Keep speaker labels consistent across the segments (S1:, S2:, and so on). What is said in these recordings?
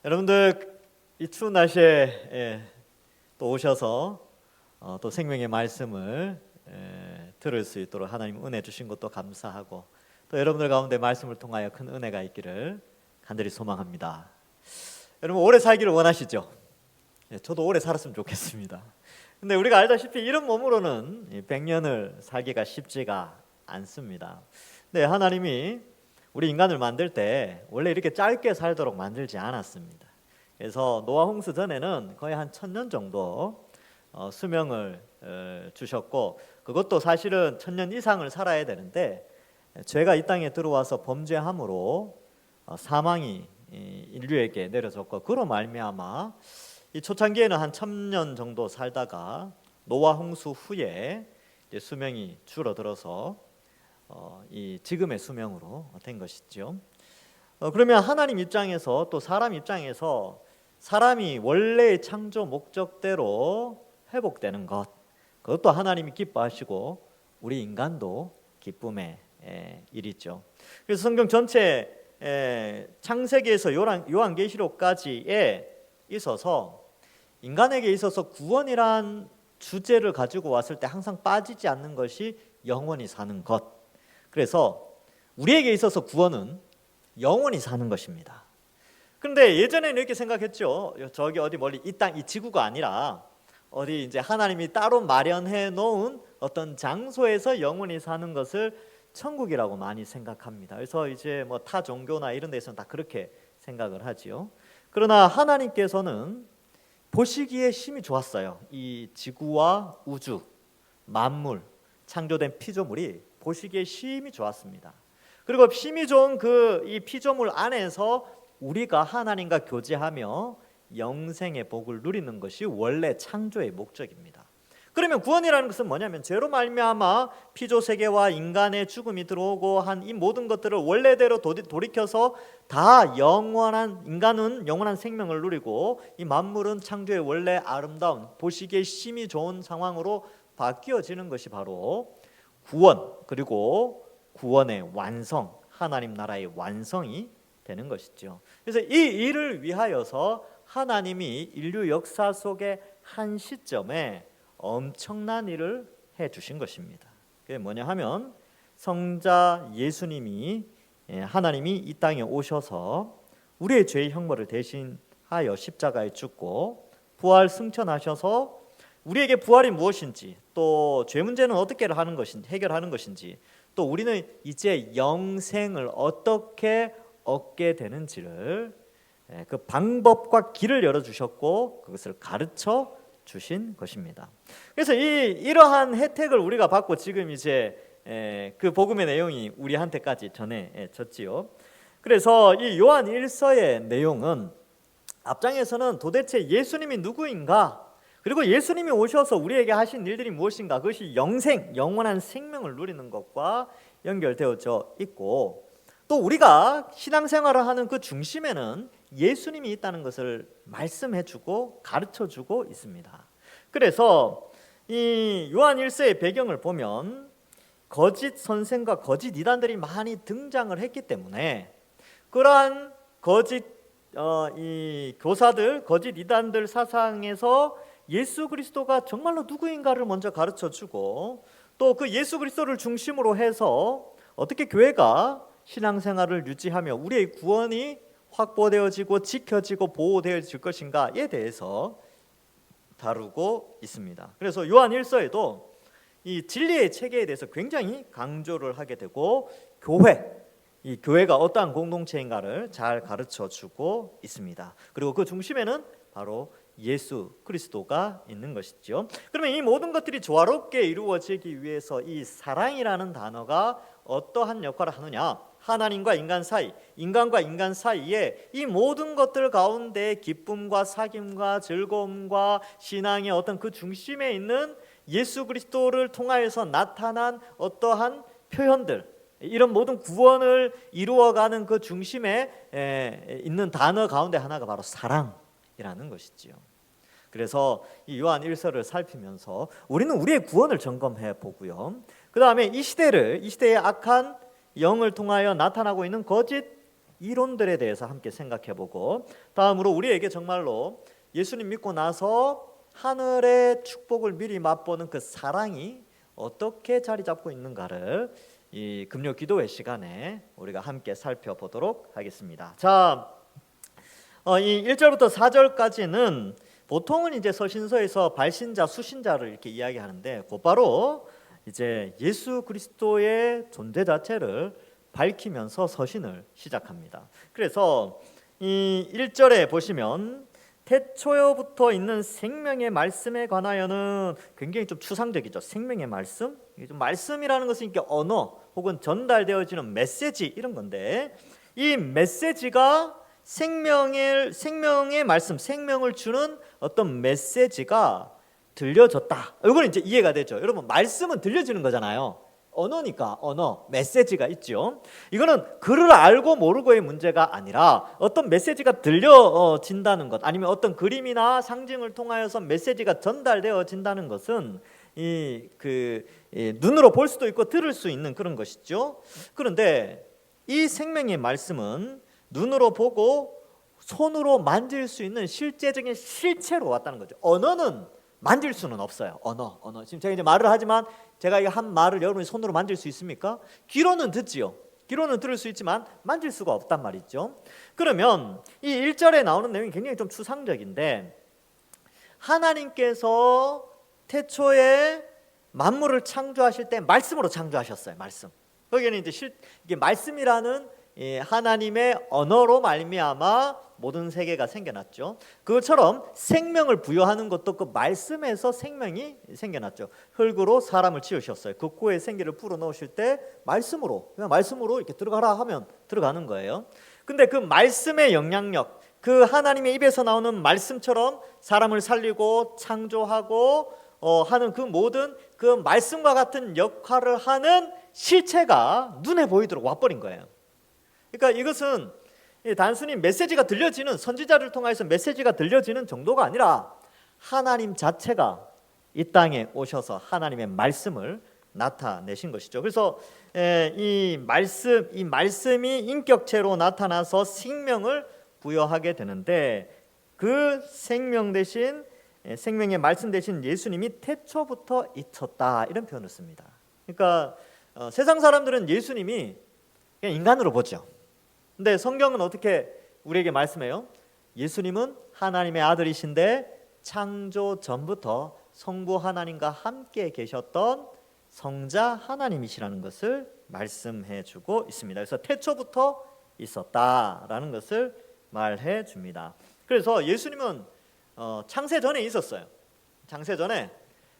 S1: 여러분들 이 추운 날씨에 또 오셔서 또 생명의 말씀을 들을 수 있도록 하나님 은혜 주신 것도 감사하고, 또 여러분들 가운데 말씀을 통하여 큰 은혜가 있기를 간절히 소망합니다. 여러분 오래 살기를 원하시죠? 저도 오래 살았으면 좋겠습니다. 근데 우리가 알다시피 이런 몸으로는 100년을 살기가 쉽지가 않습니다. 근데 하나님이 우리 인간을 만들 때 원래 이렇게 짧게 살도록 만들지 않았습니다. 그래서 노아 홍수 전에는 거의 한 1000년 정도 수명을 주셨고, 그것도 사실은 1000년 이상을 살아야 되는데 죄가 이 땅에 들어와서 범죄함으로 사망이 인류에게 내려졌고, 그로 말미암아 이 초창기에는 한 1000년 정도 살다가 노아 홍수 후에 이제 수명이 줄어들어서 이 지금의 수명으로 된 것이죠. 그러면 하나님 입장에서 또 사람 입장에서 사람이 원래의 창조 목적대로 회복되는 것, 그것도 하나님이 기뻐하시고 우리 인간도 기쁨의 일이죠. 그래서 성경 전체 창세기에서 요한계시록까지에 있어서 인간에게 있어서 구원이란 주제를 가지고 왔을 때 항상 빠지지 않는 것이 영원히 사는 것. 그래서 우리에게 있어서 구원은 영원히 사는 것입니다. 그런데 예전에는 이렇게 생각했죠. 저기 어디 멀리 이 땅, 이 지구가 아니라 어디 이제 하나님이 따로 마련해 놓은 어떤 장소에서 영원히 사는 것을 천국이라고 많이 생각합니다. 그래서 이제 뭐 타 종교나 이런 데서는 다 그렇게 생각을 하지요. 그러나 하나님께서는 보시기에 심히 좋았어요. 이 지구와 우주, 만물, 창조된 피조물이 보시기에 심히 좋았습니다. 그리고 심히 좋은 이 피조물 안에서 우리가 하나님과 교제하며 영생의 복을 누리는 것이 원래 창조의 목적입니다. 그러면 구원이라는 것은 뭐냐면 죄로 말미암아 피조 세계와 인간의 죽음이 들어오고 한 이 모든 것들을 원래대로 돌이켜서 다 인간은 영원한 생명을 누리고 이 만물은 창조의 원래 아름다운 보시기에 심히 좋은 상황으로 바뀌어지는 것이 바로 구원, 그리고 구원의 완성, 하나님 나라의 완성이 되는 것이죠. 그래서 이 일을 위하여서 하나님이 인류 역사 속의 한 시점에 엄청난 일을 해주신 것입니다. 그게 뭐냐 하면 성자 예수님이 하나님이 이 땅에 오셔서 우리의 죄의 형벌을 대신하여 십자가에 죽고 부활 승천하셔서 우리에게 부활이 무엇인지, 또 죄 문제는 어떻게 해결하는 것인지, 또 우리는 이제 영생을 어떻게 얻게 되는지를 그 방법과 길을 열어주셨고 그것을 가르쳐 주신 것입니다. 그래서 이러한 혜택을 우리가 받고 지금 이제 그 복음의 내용이 우리한테까지 전해졌지요. 그래서 이 요한 1서의 내용은 앞장에서는 도대체 예수님이 누구인가, 그리고 예수님이 오셔서 우리에게 하신 일들이 무엇인가, 그것이 영원한 생명을 누리는 것과 연결되어져 있고, 또 우리가 신앙생활을 하는 그 중심에는 예수님이 있다는 것을 말씀해주고 가르쳐주고 있습니다. 그래서 이 요한 1서의 배경을 보면 거짓 선생과 거짓 이단들이 많이 등장을 했기 때문에 그러한 거짓 이 교사들, 거짓 이단들 사상에서 예수 그리스도가 정말로 누구인가를 먼저 가르쳐주고, 또 그 예수 그리스도를 중심으로 해서 어떻게 교회가 신앙생활을 유지하며 우리의 구원이 확보되어지고 지켜지고 보호되어질 것인가에 대해서 다루고 있습니다. 그래서 요한 1서에도 이 진리의 체계에 대해서 굉장히 강조를 하게 되고, 이 교회가 어떠한 공동체인가를 잘 가르쳐주고 있습니다. 그리고 그 중심에는 바로 예수 그리스도가 있는 것이죠. 그러면 이 모든 것들이 조화롭게 이루어지기 위해서 이 사랑이라는 단어가 어떠한 역할을 하느냐, 하나님과 인간 사이, 인간과 인간 사이에 이 모든 것들 가운데 기쁨과 사귐과 즐거움과 신앙의 어떤 그 중심에 있는 예수 그리스도를 통하여서 나타난 어떠한 표현들, 이런 모든 구원을 이루어가는 그 중심에 있는 단어 가운데 하나가 바로 사랑이라는 것이지요. 그래서 이 요한 1서를 살피면서 우리는 우리의 구원을 점검해 보고요, 그 다음에 이 시대의 악한 영을 통하여 나타나고 있는 거짓 이론들에 대해서 함께 생각해보고, 다음으로 우리에게 정말로 예수님 믿고 나서 하늘의 축복을 미리 맛보는 그 사랑이 어떻게 자리 잡고 있는가를 이 금요 기도회 시간에 우리가 함께 살펴보도록 하겠습니다. 자, 이 1절부터 4절까지는 보통은 이제 서신서에서 발신자, 수신자를 이렇게 이야기하는데 곧바로 이제 예수 그리스도의 존재 자체를 밝히면서 서신을 시작합니다. 그래서 이 1절에 보시면 태초부터 있는 생명의 말씀에 관하여는 굉장히 좀 추상적이죠. 생명의 말씀, 이게 좀 말씀이라는 것은 이렇게 언어 혹은 전달되어지는 메시지 이런 건데, 이 메시지가 생명의 말씀, 생명을 주는 어떤 메시지가 들려졌다. 이거는 이제 이해가 되죠. 여러분, 말씀은 들려지는 거잖아요. 언어니까 언어, 메시지가 있죠. 이거는 글을 알고 모르고의 문제가 아니라 어떤 메시지가 들려진다는 것, 아니면 어떤 그림이나 상징을 통하여서 메시지가 전달되어진다는 것은 눈으로 볼 수도 있고 들을 수 있는 그런 것이죠. 그런데 이 생명의 말씀은 눈으로 보고 손으로 만질 수 있는 실제적인 실체로 왔다는 거죠. 언어는 만질 수는 없어요. 언어. 지금 제가 이제 말을 하지만 제가 이 한 말을 여러분이 손으로 만질 수 있습니까? 귀로는 듣지요. 귀로는 들을 수 있지만 만질 수가 없단 말이죠. 그러면 이 1절에 나오는 내용이 굉장히 좀 추상적인데, 하나님께서 태초에 만물을 창조하실 때 말씀으로 창조하셨어요. 말씀. 거기에는 이제 이게 말씀이라는 하나님의 언어로 말미암아 모든 세계가 생겨났죠. 그것처럼 생명을 부여하는 것도 그 말씀에서 생명이 생겨났죠. 흙으로 사람을 지으셨어요. 그 코에 생기를 불어넣으실 때 말씀으로, 그냥 말씀으로 이렇게 들어가라 하면 들어가는 거예요. 근데 그 말씀의 영향력, 그 하나님의 입에서 나오는 말씀처럼 사람을 살리고 창조하고 하는 그 모든 그 말씀과 같은 역할을 하는 실체가 눈에 보이도록 와버린 거예요. 그러니까 이것은 단순히 메시지가 들려지는, 선지자를 통해서 메시지가 들려지는 정도가 아니라 하나님 자체가 이 땅에 오셔서 하나님의 말씀을 나타내신 것이죠. 그래서 이 말씀이 인격체로 나타나서 생명을 부여하게 되는데, 그 생명 대신, 생명의 말씀 대신 예수님이 태초부터 있었다, 이런 표현을 씁니다. 그러니까 세상 사람들은 예수님이 그냥 인간으로 보죠. 근데 성경은 어떻게 우리에게 말씀해요? 예수님은 하나님의 아들이신데 창조 전부터 성부 하나님과 함께 계셨던 성자 하나님이시라는 것을 말씀해 주고 있습니다. 그래서 태초부터 있었다라는 것을 말해 줍니다. 그래서 예수님은 창세 전에 있었어요. 창세 전에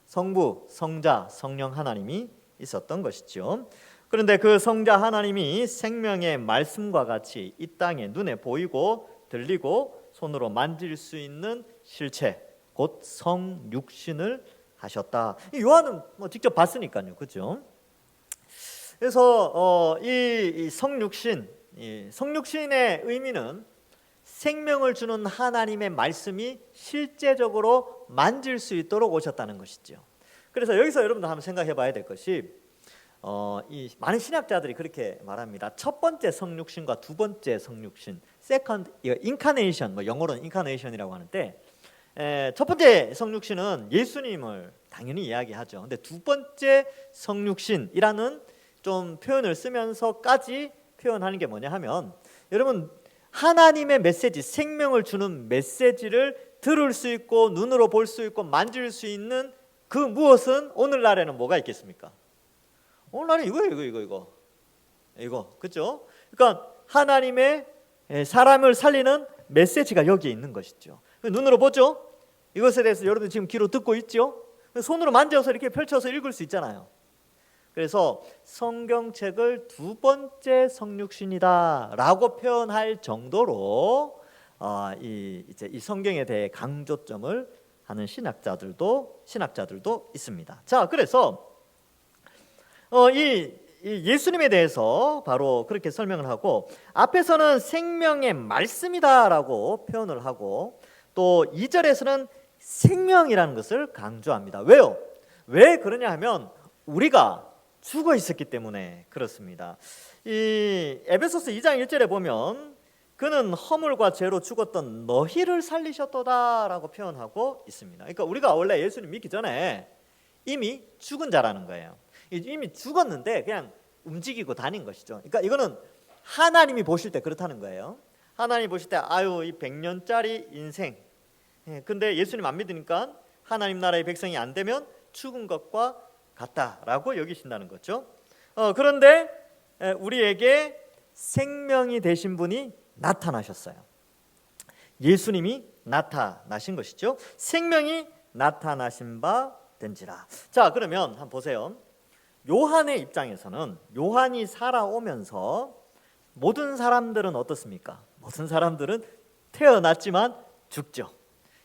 S1: 성부, 성자, 성령 하나님이 있었던 것이죠. 그런데 그 성자 하나님이 생명의 말씀과 같이 이 땅에 눈에 보이고 들리고 손으로 만질 수 있는 실체, 곧 성육신을 하셨다. 요한은 직접 봤으니까요, 그렇죠? 그래서 이 성육신의 의미는 생명을 주는 하나님의 말씀이 실제적으로 만질 수 있도록 오셨다는 것이죠. 그래서 여기서 여러분들 한번 생각해봐야 될 것이, 이 많은 신학자들이 그렇게 말합니다. 첫 번째 성육신과 두 번째 성육신, 세컨드 인카네이션, 영어로는 인카네이션이라고 하는데, 첫 번째 성육신은 예수님을 당연히 이야기하죠. 근데 두 번째 성육신이라는 좀 표현을 쓰면서까지 표현하는 게 뭐냐 하면, 여러분, 하나님의 메시지, 생명을 주는 메시지를 들을 수 있고 눈으로 볼 수 있고 만질 수 있는 그 무엇은 오늘날에는 뭐가 있겠습니까? 오늘날에 이거, 그렇죠? 그러니까 하나님의 사람을 살리는 메시지가 여기에 있는 것이죠. 눈으로 보죠. 이것에 대해서 여러분 지금 귀로 듣고 있죠. 손으로 만져서 이렇게 펼쳐서 읽을 수 있잖아요. 그래서 성경책을 두 번째 성육신이다라고 표현할 정도로 이 성경에 대해 강조점을 하는 신학자들도 있습니다. 자, 그래서 이 예수님에 대해서 바로 그렇게 설명을 하고, 앞에서는 생명의 말씀이다라고 표현을 하고, 또 2절에서는 생명이라는 것을 강조합니다. 왜요? 왜 그러냐 하면, 우리가 죽어 있었기 때문에 그렇습니다. 이 에베소서 2장 1절에 보면 그는 허물과 죄로 죽었던 너희를 살리셨도다라고 표현하고 있습니다. 그러니까 우리가 원래 예수님 믿기 전에 이미 죽은 자라는 거예요. 이미 죽었는데 그냥 움직이고 다닌 것이죠. 그러니까 이거는 하나님이 보실 때 그렇다는 거예요. 하나님이 보실 때 아유 이 100년짜리 인생, 근데 예수님 안 믿으니까 하나님 나라의 백성이 안 되면 죽은 것과 같다라고 여기신다는 거죠. 그런데 우리에게 생명이 되신 분이 나타나셨어요. 예수님이 나타나신 것이죠. 생명이 나타나신 바 된지라. 자, 그러면 한번 보세요. 요한의 입장에서는 요한이 살아오면서 모든 사람들은 어떻습니까? 모든 사람들은 태어났지만 죽죠.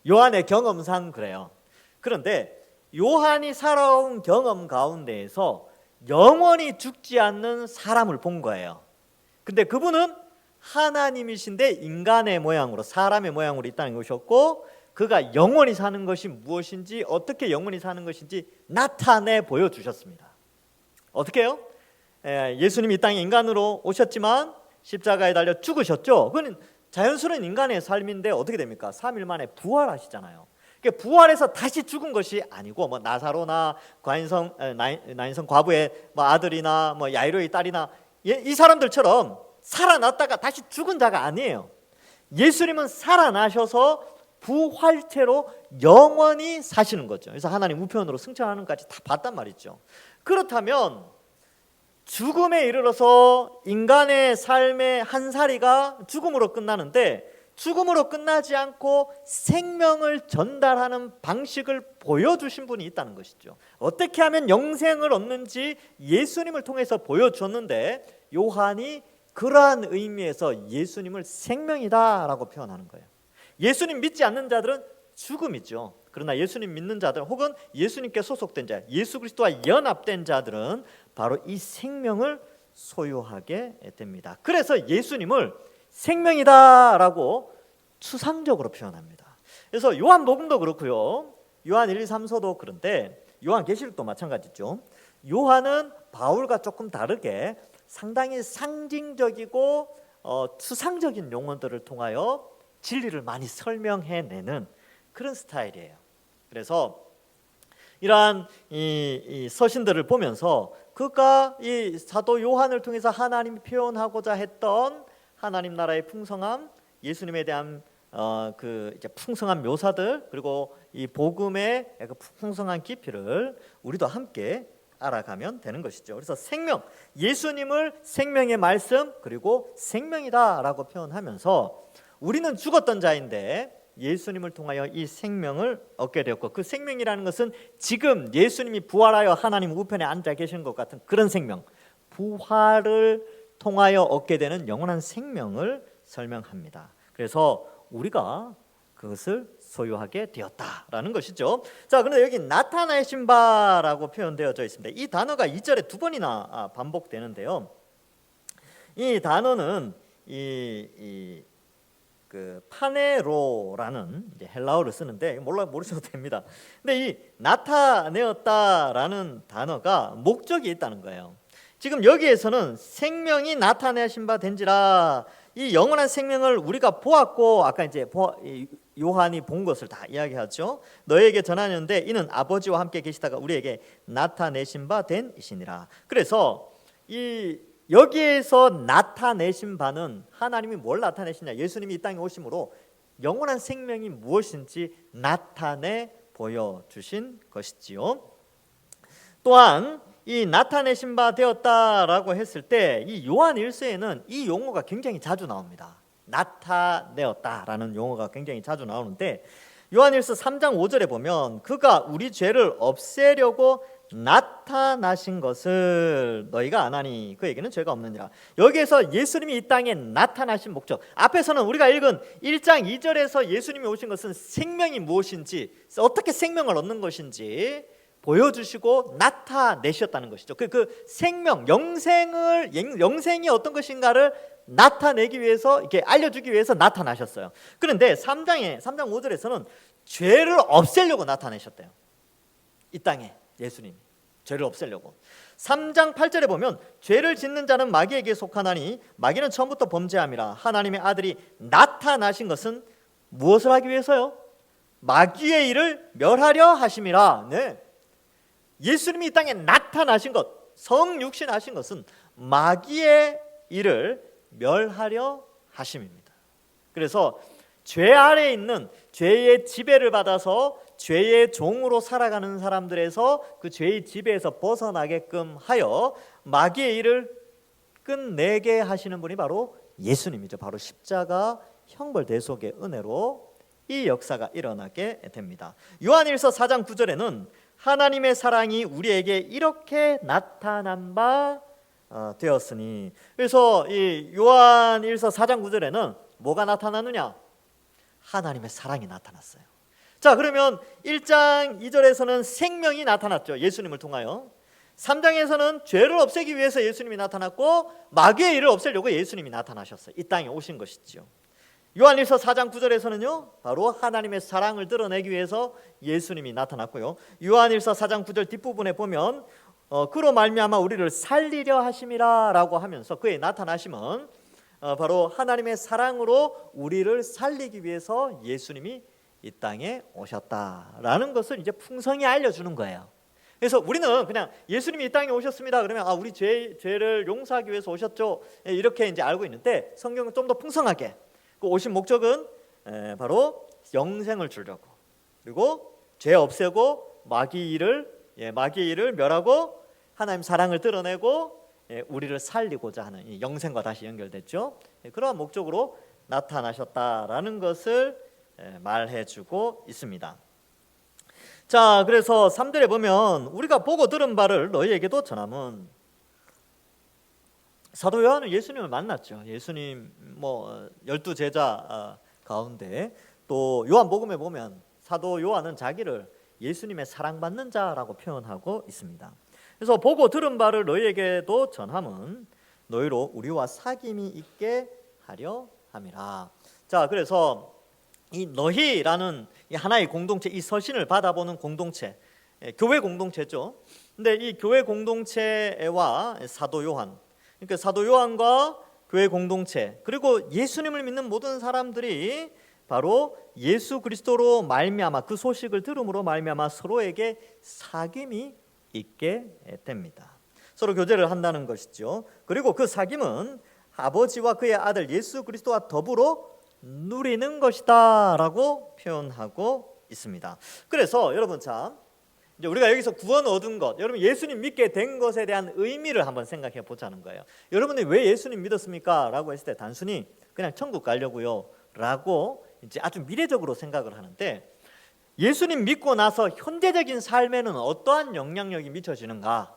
S1: 요한의 경험상 그래요. 그런데 요한이 살아온 경험 가운데에서 영원히 죽지 않는 사람을 본 거예요. 근데 그분은 하나님이신데 인간의 모양으로, 사람의 모양으로 있다는 것이었고, 그가 영원히 사는 것이 무엇인지, 어떻게 영원히 사는 것인지 나타내 보여주셨습니다. 어떻게 해요? 예수님이 이 땅에 인간으로 오셨지만 십자가에 달려 죽으셨죠. 그건 자연스러운 인간의 삶인데 어떻게 됩니까? 3일 만에 부활하시잖아요. 부활해서 다시 죽은 것이 아니고, 뭐 나사로나 나인성 과부의 뭐 아들이나 뭐 야이로의 딸이나 이 사람들처럼 살아났다가 다시 죽은 자가 아니에요. 예수님은 살아나셔서 부활체로 영원히 사시는 거죠. 그래서 하나님 우편으로 승천하는 것까지 다 봤단 말이죠. 그렇다면 죽음에 이르러서 인간의 삶의 한 사리가 죽음으로 끝나는데, 죽음으로 끝나지 않고 생명을 전달하는 방식을 보여주신 분이 있다는 것이죠. 어떻게 하면 영생을 얻는지 예수님을 통해서 보여줬는데, 요한이 그러한 의미에서 예수님을 생명이다라고 표현하는 거예요. 예수님 믿지 않는 자들은 죽음이죠. 그러나 예수님 믿는 자들 혹은 예수님께 소속된 자, 예수 그리스도와 연합된 자들은 바로 이 생명을 소유하게 됩니다. 그래서 예수님을 생명이다라고 추상적으로 표현합니다. 그래서 요한복음도 그렇고요, 요한 1, 2, 3서도 그런데 요한계시록도 마찬가지죠. 요한은 바울과 조금 다르게 상당히 상징적이고 추상적인 용어들을 통하여 진리를 많이 설명해내는 그런 스타일이에요. 그래서 이러한 이 서신들을 보면서 그가 이 사도 요한을 통해서 하나님이 표현하고자 했던 하나님 나라의 풍성함, 예수님에 대한 그 이제 풍성한 묘사들, 그리고 이 복음의 그 풍성한 깊이를 우리도 함께 알아가면 되는 것이죠. 그래서 생명, 예수님을 생명의 말씀 그리고 생명이다라고 표현하면서 우리는 죽었던 자인데 예수님을 통하여 이 생명을 얻게 되었고, 그 생명이라는 것은 지금 예수님이 부활하여 하나님 우편에 앉아 계신 것 같은 그런 생명, 부활을 통하여 얻게 되는 영원한 생명을 설명합니다. 그래서 우리가 그것을 소유하게 되었다라는 것이죠. 자, 그런데 여기 나타나신 바라고 표현되어져 있습니다. 이 단어가 2절에 두 번이나 반복되는데요. 이 단어는 그 파네로라는 이제 헬라어를 쓰는데 모르셔도 됩니다. 근데 이 나타내었다라는 단어가 목적이 있다는 거예요. 지금 여기에서는 생명이 나타내신 바 된지라, 이 영원한 생명을 우리가 보았고, 아까 이제 요한이 본 것을 다 이야기하죠. 너에게 전하는데 이는 아버지와 함께 계시다가 우리에게 나타내신 바 된 이시니라. 그래서 이 여기에서 나타내신 바는 하나님이 뭘 나타내시냐, 예수님이 이 땅에 오심으로 영원한 생명이 무엇인지 나타내 보여주신 것이지요. 또한 이 나타내신 바 되었다라고 했을 때 이 요한 1서에는 이 용어가 굉장히 자주 나옵니다. 나타내었다라는 용어가 굉장히 자주 나오는데, 요한 1서 3장 5절에 보면 그가 우리 죄를 없애려고 나타나신 것을 너희가 아나니 그에게는 죄가 없느니라. 여기에서 예수님이 이 땅에 나타나신 목적, 앞에서는 우리가 읽은 1장 2절에서 예수님이 오신 것은 생명이 무엇인지, 어떻게 생명을 얻는 것인지 보여주시고 나타내셨다는 것이죠. 그 생명, 영생이 어떤 것인가를 나타내기 위해서, 이렇게 알려주기 위해서 나타나셨어요. 그런데 3장 5절에서는 죄를 없애려고 나타내셨대요. 이 땅에 예수님이 죄를 없애려고. 3장 8절에 보면 죄를 짓는 자는 마귀에게 속하나니 마귀는 처음부터 범죄함이라. 하나님의 아들이 나타나신 것은 무엇을 하기 위해서요? 마귀의 일을 멸하려 하심이라. 네. 예수님이 이 땅에 나타나신 것, 성육신하신 것은 마귀의 일을 멸하려 하심입니다. 그래서 죄 아래에 있는 죄의 지배를 받아서 죄의 종으로 살아가는 사람들에서 그 죄의 지배에서 벗어나게끔 하여 마귀의 일을 끝내게 하시는 분이 바로 예수님이죠. 바로 십자가 형벌 대속의 은혜로 이 역사가 일어나게 됩니다. 요한일서 4장 9절에는 하나님의 사랑이 우리에게 이렇게 나타난 바 되었으니, 그래서 이 요한일서 4장 9절에는 뭐가 나타나느냐? 하나님의 사랑이 나타났어요. 자, 그러면 1장 2절에서는 생명이 나타났죠. 예수님을 통하여. 3장에서는 죄를 없애기 위해서 예수님이 나타났고 마귀의 일을 없애려고 예수님이 나타나셨어요. 이 땅에 오신 것이지요. 요한일서 4장 9절에서는요, 바로 하나님의 사랑을 드러내기 위해서 예수님이 나타났고요. 요한일서 4장 9절 뒷부분에 보면 그로 말미암아 우리를 살리려 하심이라 라고 하면서 그의 나타나심은 바로 하나님의 사랑으로 우리를 살리기 위해서 예수님이 이 땅에 오셨다라는 것을 이제 풍성히 알려주는 거예요. 그래서 우리는 그냥 예수님이 이 땅에 오셨습니다 그러면 우리 죄를 용서하기 위해서 오셨죠, 이렇게 이제 알고 있는데, 성경은 좀 더 풍성하게 그 오신 목적은 바로 영생을 주려고, 그리고 죄 없애고 마귀의 일을 멸하고 하나님 사랑을 드러내고 우리를 살리고자 하는 이 영생과 다시 연결됐죠. 그러한 목적으로 나타나셨다라는 것을 말해주고 있습니다. 자, 그래서 3절에 보면 우리가 보고 들은 바를 너희에게도 전함은, 사도 요한은 예수님을 만났죠. 예수님 12제자 가운데 또 요한복음에 보면 사도 요한은 자기를 예수님의 사랑받는 자라고 표현하고 있습니다. 그래서 보고 들은 바를 너희에게도 전함은 너희로 우리와 사귐이 있게 하려 함이라. 자, 그래서 이 너희라는 이 하나의 공동체, 이 서신을 받아보는 공동체, 교회 공동체죠. 근데 이 교회 공동체와 사도 요한, 그러니까 사도 요한과 교회 공동체, 그리고 예수님을 믿는 모든 사람들이 바로 예수 그리스도로 말미암아, 그 소식을 들음으로 말미암아 서로에게 사귐이 있게 됩니다. 서로 교제를 한다는 것이죠. 그리고 그 사귐은 아버지와 그의 아들 예수 그리스도와 더불어 누리는 것이다 라고 표현하고 있습니다. 그래서 여러분, 참 이제 우리가 여기서 구원 얻은 것, 여러분 예수님 믿게 된 것에 대한 의미를 한번 생각해 보자는 거예요. 여러분이 왜 예수님 믿었습니까? 라고 했을 때 단순히 그냥 천국 가려고요 라고 이제 아주 미래적으로 생각을 하는데, 예수님 믿고 나서 현재적인 삶에는 어떠한 영향력이 미쳐지는가?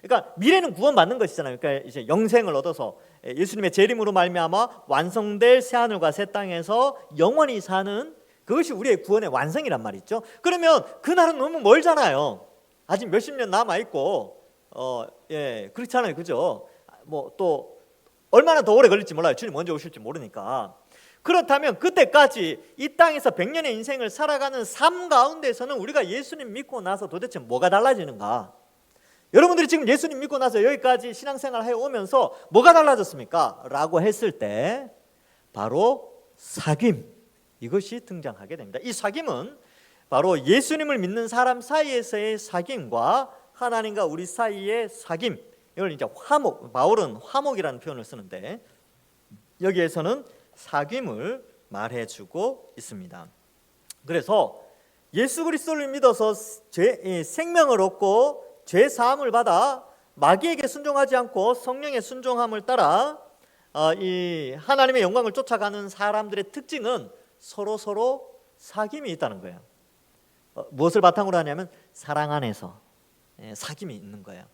S1: 그러니까 미래는 구원받는 것이잖아요. 그러니까 이제 영생을 얻어서 예수님의 재림으로 말미암아 완성될 새 하늘과 새 땅에서 영원히 사는, 그것이 우리의 구원의 완성이란 말이죠. 그러면 그날은 너무 멀잖아요. 아직 몇십 년 남아 있고, 그렇잖아요, 그죠? 또 얼마나 더 오래 걸릴지 몰라요. 주님 언제 오실지 모르니까. 그렇다면 그때까지 이 땅에서 100년의 인생을 살아가는 삶 가운데서는 우리가 예수님 믿고 나서 도대체 뭐가 달라지는가? 여러분들이 지금 예수님 믿고 나서 여기까지 신앙생활 해오면서 뭐가 달라졌습니까? 라고 했을 때 바로 사귐, 이것이 등장하게 됩니다. 이 사귐은 바로 예수님을 믿는 사람 사이에서의 사귐과 하나님과 우리 사이의 사귐, 이걸 이제 화목, 바울은 화목이라는 표현을 쓰는데 여기에서는 사귐을 말해주고 있습니다. 그래서 예수 그리스도를 믿어서 생명을 얻고 죄 사함을 받아 마귀에게 순종하지 않고 성령의 순종함을 따라 이 하나님의 영광을 쫓아가는 사람들의 특징은 서로 사귐이 있다는 거예요. 무엇을 바탕으로 하냐면 사랑 안에서 사귐이 있는 거예요.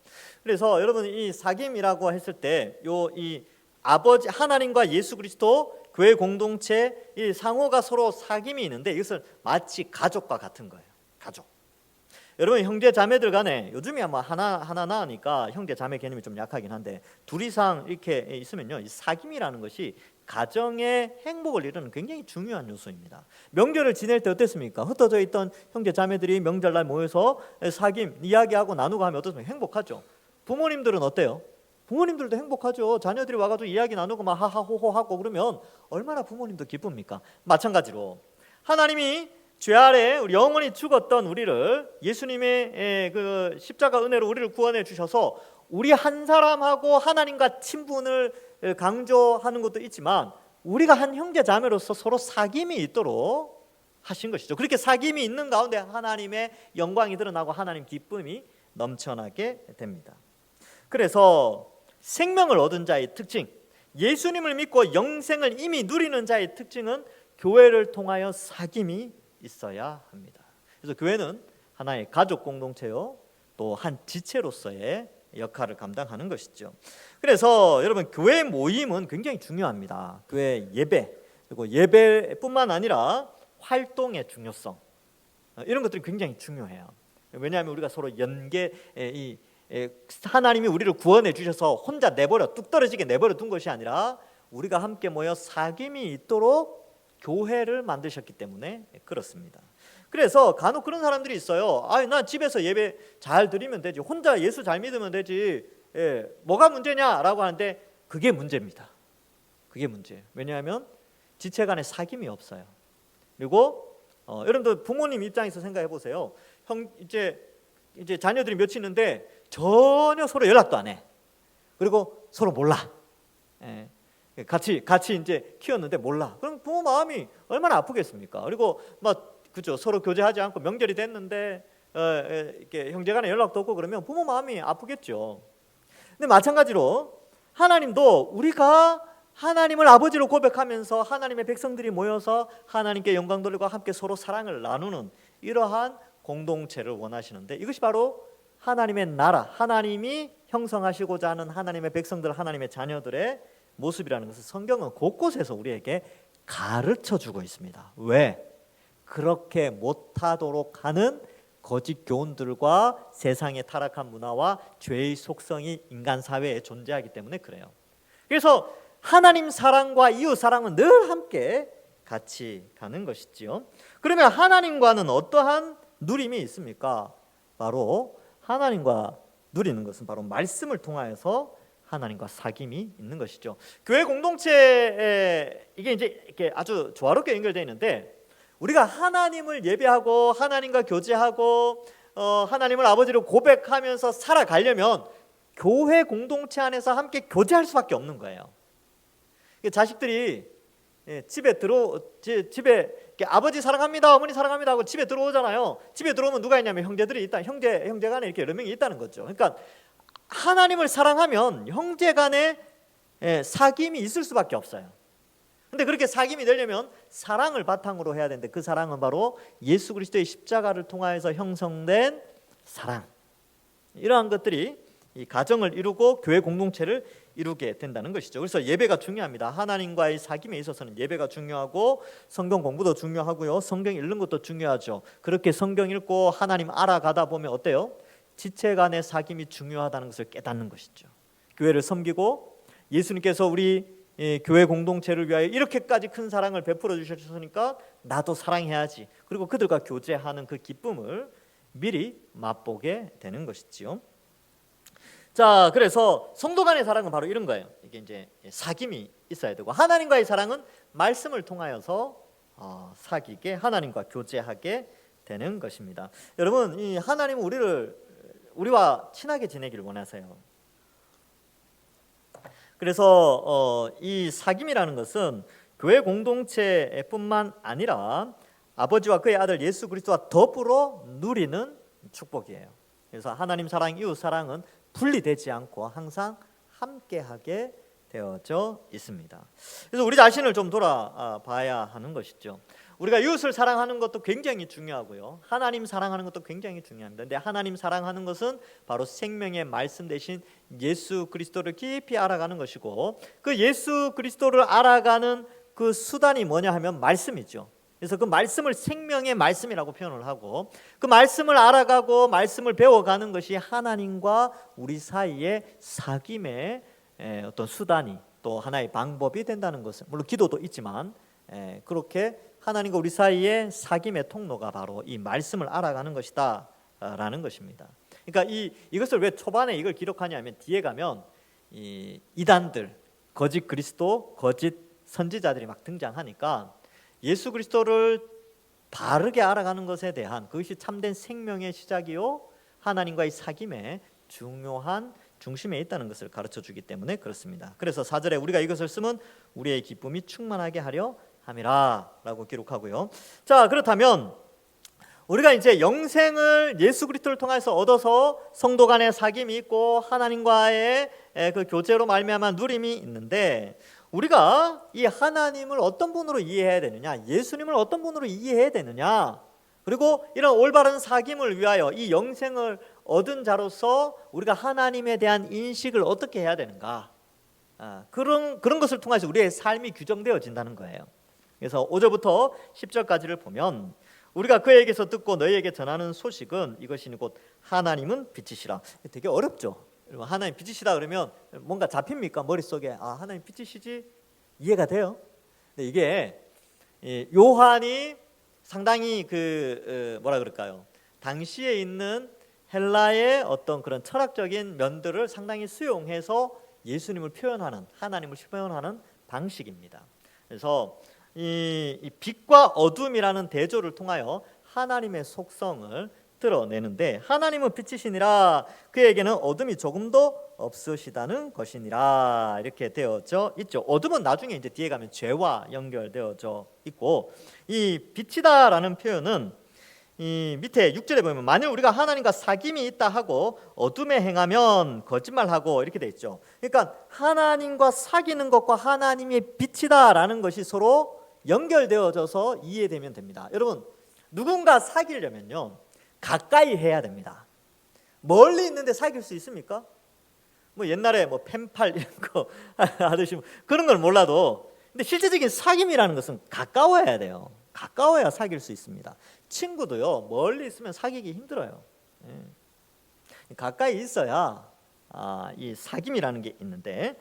S1: 그래서 여러분, 이 사귐이라고 했을 때 이 아버지 하나님과 예수 그리스도 교회 공동체, 이 상호가 서로 사귐이 있는데 이것을 마치 가족과 같은 거예요. 가족. 여러분, 형제 자매들 간에 요즘이야 하나 낳으니까 형제 자매 개념이 좀 약하긴 한데 둘 이상 이렇게 있으면요, 이 사귐이라는 것이 가정의 행복을 이루는 굉장히 중요한 요소입니다. 명절을 지낼 때 어땠습니까? 흩어져 있던 형제 자매들이 명절날 모여서 사귐 이야기하고 나누고 하면 어떻습니까? 행복하죠. 부모님들은 어때요? 부모님들도 행복하죠. 자녀들이 와가지고 이야기 나누고 막 하하호호 하고 그러면 얼마나 부모님도 기쁩니까? 마찬가지로 하나님이 죄 아래 우리 영원히 죽었던 우리를 예수님의 그 십자가 은혜로 우리를 구원해 주셔서 우리 한 사람하고 하나님과 친분을 강조하는 것도 있지만 우리가 한 형제 자매로서 서로 사귐이 있도록 하신 것이죠. 그렇게 사귐이 있는 가운데 하나님의 영광이 드러나고 하나님 기쁨이 넘쳐나게 됩니다. 그래서 생명을 얻은 자의 특징, 예수님을 믿고 영생을 이미 누리는 자의 특징은 교회를 통하여 사귐이 있어야 합니다. 그래서 교회는 하나의 가족 공동체요, 또 한 지체로서의 역할을 감당하는 것이죠. 그래서 여러분 교회 모임은 굉장히 중요합니다. 교회 예배, 그리고 예배뿐만 아니라 활동의 중요성, 이런 것들이 굉장히 중요해요. 왜냐하면 우리가 서로 하나님이 우리를 구원해 주셔서 혼자 뚝 떨어지게 내버려 둔 것이 아니라 우리가 함께 모여 사귐이 있도록 교회를 만드셨기 때문에 그렇습니다. 그래서 간혹 그런 사람들이 있어요. 나 집에서 예배 잘 드리면 되지, 혼자 예수 잘 믿으면 되지, 뭐가 문제냐라고 하는데 그게 문제입니다. 그게 문제예요. 왜냐하면 지체 간에 사귐이 없어요. 그리고 여러분들 부모님 입장에서 생각해 보세요. 이제 자녀들이 몇이 있는데 전혀 서로 연락도 안 해. 그리고 서로 몰라. 같이 이제 키웠는데 몰라. 그럼 부모 마음이 얼마나 아프겠습니까? 그리고 그죠, 서로 교제하지 않고 명절이 됐는데 이렇게 형제간에 연락도 없고 그러면 부모 마음이 아프겠죠. 근데 마찬가지로 하나님도 우리가 하나님을 아버지로 고백하면서 하나님의 백성들이 모여서 하나님께 영광 돌리고 함께 서로 사랑을 나누는 이러한 공동체를 원하시는데, 이것이 바로 하나님의 나라, 하나님이 형성하시고자 하는 하나님의 백성들, 하나님의 자녀들의 모습이라는 것을 성경은 곳곳에서 우리에게 가르쳐주고 있습니다. 왜? 그렇게 못하도록 하는 거짓 교훈들과 세상의 타락한 문화와 죄의 속성이 인간 사회에 존재하기 때문에 그래요. 그래서 하나님 사랑과 이웃 사랑은 늘 함께 같이 가는 것이지요. 그러면 하나님과는 어떠한 누림이 있습니까? 바로 하나님과 누리는 것은 바로 말씀을 통하여서 하나님과 사귐이 있는 것이죠. 교회 공동체에 이게 이제 이렇게 아주 조화롭게 연결되어 있는데, 우리가 하나님을 예배하고 하나님과 교제하고 하나님을 아버지로 고백하면서 살아가려면 교회 공동체 안에서 함께 교제할 수밖에 없는 거예요. 자식들이 집에 아버지 사랑합니다, 어머니 사랑합니다 하고 집에 들어오잖아요. 집에 들어오면 누가 있냐면 형제들이 있다. 형제간에 이렇게 여러 명이 있다는 거죠. 그러니까 하나님을 사랑하면 형제간에 사귐이 있을 수밖에 없어요. 근데 그렇게 사귐이 되려면 사랑을 바탕으로 해야 되는데, 그 사랑은 바로 예수 그리스도의 십자가를 통하여서 형성된 사랑, 이러한 것들이 이 가정을 이루고 교회 공동체를 이루게 된다는 것이죠. 그래서 예배가 중요합니다. 하나님과의 사귐에 있어서는 예배가 중요하고 성경 공부도 중요하고요, 성경 읽는 것도 중요하죠. 그렇게 성경 읽고 하나님 알아가다 보면 어때요? 지체 간의 사귐이 중요하다는 것을 깨닫는 것이죠. 교회를 섬기고 예수님께서 우리 교회 공동체를 위하여 이렇게까지 큰 사랑을 베풀어 주셨으니까 나도 사랑해야지. 그리고 그들과 교제하는 그 기쁨을 미리 맛보게 되는 것이지요. 자, 그래서 성도 간의 사랑은 바로 이런 거예요. 이게 이제 사귐이 있어야 되고, 하나님과의 사랑은 말씀을 통하여서 사귀게, 하나님과 교제하게 되는 것입니다. 여러분, 이 하나님은 우리와 친하게 지내기를 원하세요. 그래서 이 사귐이라는 것은 교회 공동체뿐만 아니라 아버지와 그의 아들 예수 그리스도와 더불어 누리는 축복이에요. 그래서 하나님 사랑, 이웃 사랑은 분리되지 않고 항상 함께하게 되어져 있습니다. 그래서 우리 자신을 좀 돌아봐야 하는 것이죠. 우리가 이웃을 사랑하는 것도 굉장히 중요하고요, 하나님 사랑하는 것도 굉장히 중요합니다. 근데 하나님 사랑하는 것은 바로 생명의 말씀 대신 예수 그리스도를 깊이 알아가는 것이고, 그 예수 그리스도를 알아가는 그 수단이 뭐냐 하면 말씀이죠. 그래서 그 말씀을 생명의 말씀이라고 표현을 하고, 그 말씀을 알아가고 말씀을 배워가는 것이 하나님과 우리 사이의 사귐의 어떤 수단이, 또 하나의 방법이 된다는 것은, 물론 기도도 있지만 그렇게 하나님과 우리 사이의 사귐의 통로가 바로 이 말씀을 알아가는 것이다 라는 것입니다. 그러니까 이것을 왜 초반에 이걸 기록하냐면 뒤에 가면 이 이단들, 거짓 그리스도, 거짓 선지자들이 막 등장하니까 예수 그리스도를 바르게 알아가는 것에 대한 그것이 참된 생명의 시작이요 하나님과의 사귐의 중요한 중심에 있다는 것을 가르쳐 주기 때문에 그렇습니다. 그래서 4절에 우리가 이것을 쓰면 우리의 기쁨이 충만하게 하려 함이라 라고 기록하고요. 자, 그렇다면 우리가 이제 영생을 예수 그리스도를 통해서 얻어서 성도 간의 사귐이 있고 하나님과의 그 교제로 말미암아 누림이 있는데, 우리가 이 하나님을 어떤 분으로 이해해야 되느냐, 예수님을 어떤 분으로 이해해야 되느냐, 그리고 이런 올바른 사귐을 위하여 이 영생을 얻은 자로서 우리가 하나님에 대한 인식을 어떻게 해야 되는가, 그런 것을 통해서 우리의 삶이 규정되어진다는 거예요. 그래서 5절부터 10절까지를 보면 우리가 그에게서 듣고 너희에게 전하는 소식은 이것이니 곧 하나님은 빛이시라. 되게 어렵죠. 하나님 빛이시다 그러면 뭔가 잡힙니까? 머릿속에 하나님 빛이시지? 이해가 돼요. 근데 이게 요한이 상당히 뭐라 그럴까요? 당시에 있는 헬라의 어떤 그런 철학적인 면들을 상당히 수용해서 예수님을 표현하는, 하나님을 표현하는 방식입니다. 그래서 이 빛과 어둠이라는 대조를 통하여 하나님의 속성을 드러내는데, 하나님은 빛이시니라 그에게는 어둠이 조금도 없으시다는 것이니라 이렇게 되어져 있죠. 어둠은 나중에 이제 뒤에 가면 죄와 연결되어져 있고, 이 빛이다라는 표현은 이 밑에 6절에 보면 만일 우리가 하나님과 사귐이 있다 하고 어둠에 행하면 거짓말하고 이렇게 돼 있죠. 그러니까 하나님과 사귀는 것과 하나님의 빛이다라는 것이 서로 연결되어져서 이해되면 됩니다. 여러분, 누군가 사귀려면요 가까이 해야 됩니다. 멀리 있는데 사귈 수 있습니까? 뭐 옛날에 뭐 펜팔 이런 거 하듯이 그런 걸 몰라도, 근데 실제적인 사귐이라는 것은 가까워야 돼요. 가까워야 사귈 수 있습니다. 친구도요 멀리 있으면 사귀기 힘들어요. 가까이 있어야 이 사귐이라는 게 있는데,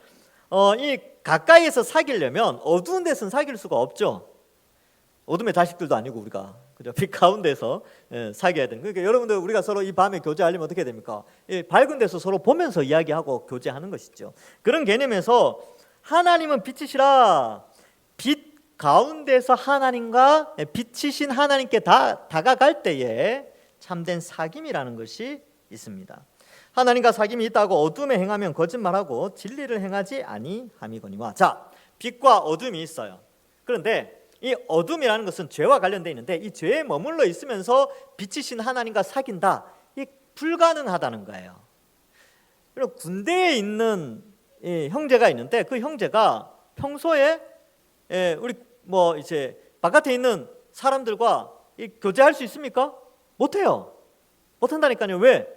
S1: 이 가까이에서 사귀려면 어두운 데서는 사귈 수가 없죠. 어둠의 자식들도 아니고 우리가, 그죠? 빛 가운데서 사귀어야 되는. 그러니까 여러분들, 우리가 서로 이 밤에 교제하려면 어떻게 됩니까? 밝은 데서 서로 보면서 이야기하고 교제하는 것이죠. 그런 개념에서 하나님은 빛이시라, 빛 가운데서 하나님과 빛이신 하나님께 다가갈 때에 참된 사귐이라는 것이 있습니다. 하나님과 사귐이 있다고 어둠에 행하면 거짓말하고 진리를 행하지 아니함이거니와. 자, 빛과 어둠이 있어요. 그런데 이 어둠이라는 것은 죄와 관련되어 있는데, 이 죄에 머물러 있으면서 빛이신 하나님과 사귄다, 이 불가능하다는 거예요. 그리고 군대에 있는 형제가 있는데, 그 형제가 평소에 우리 뭐 이제 바깥에 있는 사람들과 교제할 수 있습니까? 못해요. 못한다니까요. 왜?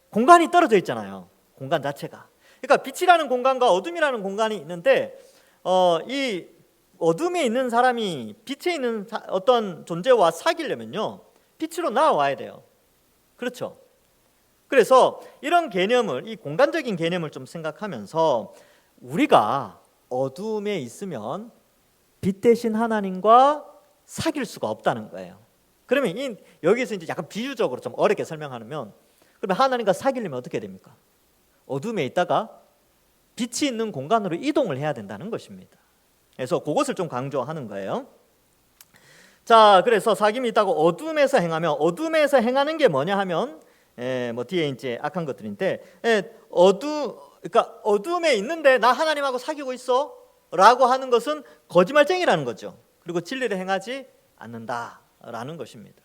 S1: 공간이 떨어져 있잖아요. 공간 자체가. 그러니까 빛이라는 공간과 어둠이라는 공간이 있는데, 이 어둠에 있는 사람이 빛에 있는 어떤 존재와 사귀려면요 빛으로 나와야 돼요. 그렇죠? 그래서 이런 개념을, 이 공간적인 개념을 좀 생각하면서 우리가 어둠에 있으면 빛 대신 하나님과 사귈 수가 없다는 거예요. 그러면 여기서 이제 약간 비유적으로 좀 어렵게 설명하면, 그러면 하나님과 사귀려면 어떻게 됩니까? 어둠에 있다가 빛이 있는 공간으로 이동을 해야 된다는 것입니다. 그래서 그것을 좀 강조하는 거예요. 자, 그래서 사귐이 있다고 어둠에서 행하면, 어둠에서 행하는 게 뭐냐 하면 뭐 뒤에 이제 악한 것들인데, 그러니까 어둠에 있는데 나 하나님하고 사귀고 있어라고 하는 것은 거짓말쟁이라는 거죠. 그리고 진리를 행하지 않는다라는 것입니다.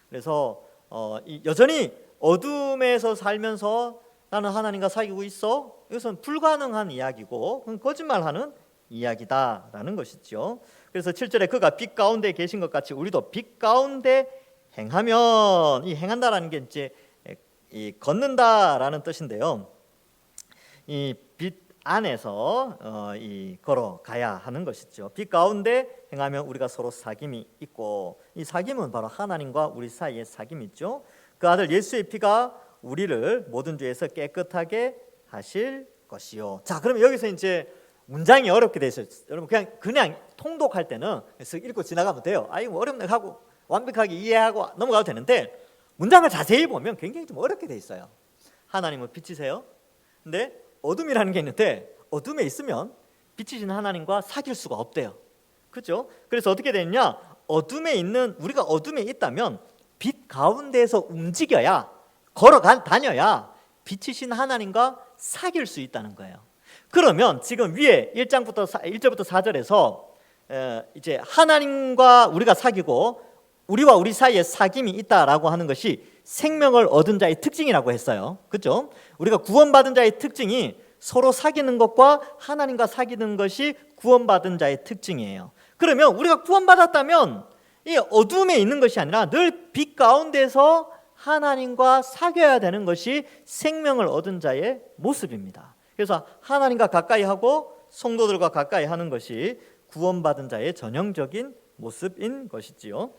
S1: 그래서 여전히 어둠에서 살면서 나는 하나님과 사귀고 있어, 이것은 불가능한 이야기고 그건 거짓말하는 이야기다라는 것이죠. 그래서 7절에 그가 빛 가운데 계신 것 같이 우리도 빛 가운데 행하면, 이 행한다라는 게 이제 이 걷는다라는 뜻인데요. 이 빛 안에서 이 걸어가야 하는 것이죠. 빛 가운데 행하면 우리가 서로 사귐이 있고, 이 사귐은 바로 하나님과 우리 사이의 사귐이죠. 그 아들 예수의 피가 우리를 모든 죄에서 깨끗하게 하실 것이요. 자, 그러면 여기서 이제 문장이 어렵게 돼 있어요. 여러분 그냥 통독할 때는 읽고 지나가면 돼요. 이거 어렵네 하고 완벽하게 이해하고 넘어가도 되는데, 문장을 자세히 보면 굉장히 좀 어렵게 돼 있어요. 하나님은 빛이세요. 근데 어둠이라는 게 있는데 어둠에 있으면 빛이신 하나님과 사귈 수가 없대요. 그렇죠? 그래서 어떻게 되느냐? 우리가 어둠에 있다면 빛 가운데에서 움직여야, 다녀야 빛이신 하나님과 사귈 수 있다는 거예요. 그러면 지금 위에 1절부터 4절에서 이제 하나님과 우리가 사귀고 우리와 우리 사이에 사귐이 있다라고 하는 것이 생명을 얻은 자의 특징이라고 했어요. 그렇죠? 우리가 구원받은 자의 특징이 서로 사귀는 것과 하나님과 사귀는 것이 구원받은 자의 특징이에요. 그러면 우리가 구원받았다면 이 어둠에 있는 것이 아니라 늘 빛 가운데서 하나님과 사귀어야 되는 것이 생명을 얻은 자의 모습입니다. 그래서 하나님과 가까이 하고 성도들과 가까이 하는 것이 구원받은 자의 전형적인 모습인 것이지요.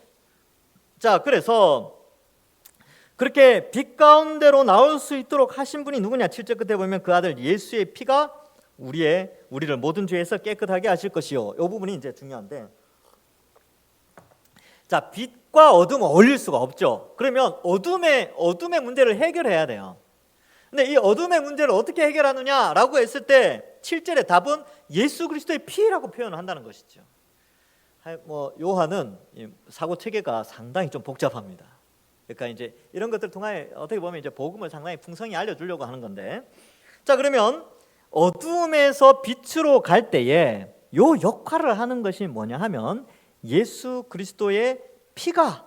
S1: 자, 그래서 그렇게 빛 가운데로 나올 수 있도록 하신 분이 누구냐? 7절 끝에 보면 그 아들 예수의 피가 우리를 모든 죄에서 깨끗하게 하실 것이요. 이 부분이 이제 중요한데, 자, 빛과 어둠은 어울릴 수가 없죠. 그러면 어둠의 문제를 해결해야 돼요. 근데 이 어둠의 문제를 어떻게 해결하느냐라고 했을 때 7절의 답은 예수 그리스도의 피라고 표현을 한다는 것이죠. 요한은 사고 체계가 상당히 좀 복잡합니다. 그러니까 이제 이런 것들 통해 어떻게 보면 이제 복음을 상당히 풍성히 알려주려고 하는 건데, 자, 그러면 어둠에서 빛으로 갈 때에 요 역할을 하는 것이 뭐냐 하면 예수 그리스도의 피가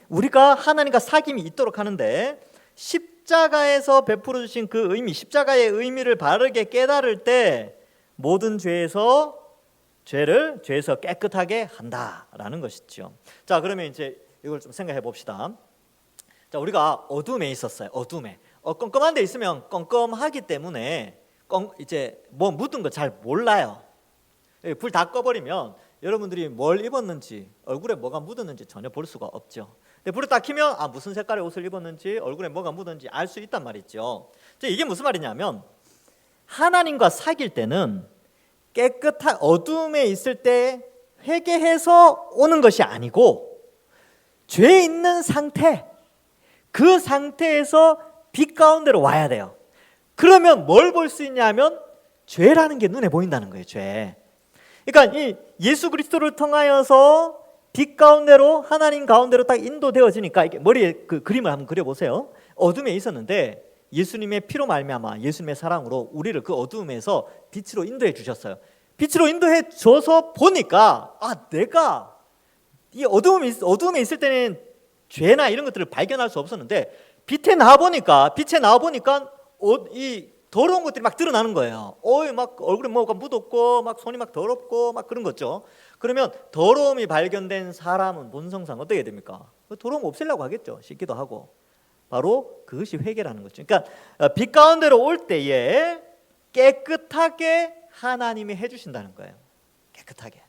S1: 우리가 하나님과 사귐이 있도록 하는데, 십자가에서 베풀어 주신 그 의미, 십자가의 의미를 바르게 깨달을 때 모든 죄에서 깨끗하게 한다라는 것이죠. 자, 그러면 이제 이걸 좀 생각해 봅시다. 자, 우리가 어둠에 있었어요. 어둠에 껌껌한 데 있으면 껌껌하기 때문에 이제 뭐 묻은 거 잘 몰라요. 불 다 꺼버리면 여러분들이 뭘 입었는지, 얼굴에 뭐가 묻었는지 전혀 볼 수가 없죠. 근데 불을 딱 켜면 무슨 색깔의 옷을 입었는지, 얼굴에 뭐가 묻었는지 알 수 있단 말이죠. 이게 무슨 말이냐면 하나님과 사귈 때는 깨끗한 어둠에 있을 때 회개해서 오는 것이 아니고 죄 있는 상태, 그 상태에서 빛 가운데로 와야 돼요. 그러면 뭘 볼 수 있냐면 죄라는 게 눈에 보인다는 거예요. 죄. 그러니까 이 예수 그리스도를 통하여서 빛 가운데로, 하나님 가운데로 딱 인도되어지니까, 이게 머리에 그 그림을 한번 그려보세요. 어둠에 있었는데 예수님의 피로 말미암아, 예수님의 사랑으로 우리를 그 어둠에서 빛으로 인도해 주셨어요. 빛으로 인도해 줘서 보니까 내가 이 어둠에 있을 때는 죄나 이런 것들을 발견할 수 없었는데 빛에 나와 보니까 이 더러운 것들이 막 드러나는 거예요. 막 얼굴에 뭐가 묻었고, 막 손이 막 더럽고, 막 그런 거죠. 그러면 더러움이 발견된 사람은 본성상 어떻게 됩니까? 더러움 없애려고 하겠죠. 씻기도 하고. 바로 그것이 회개라는 거죠. 그러니까 빛 가운데로 올 때에 깨끗하게 하나님이 해주신다는 거예요. 깨끗하게.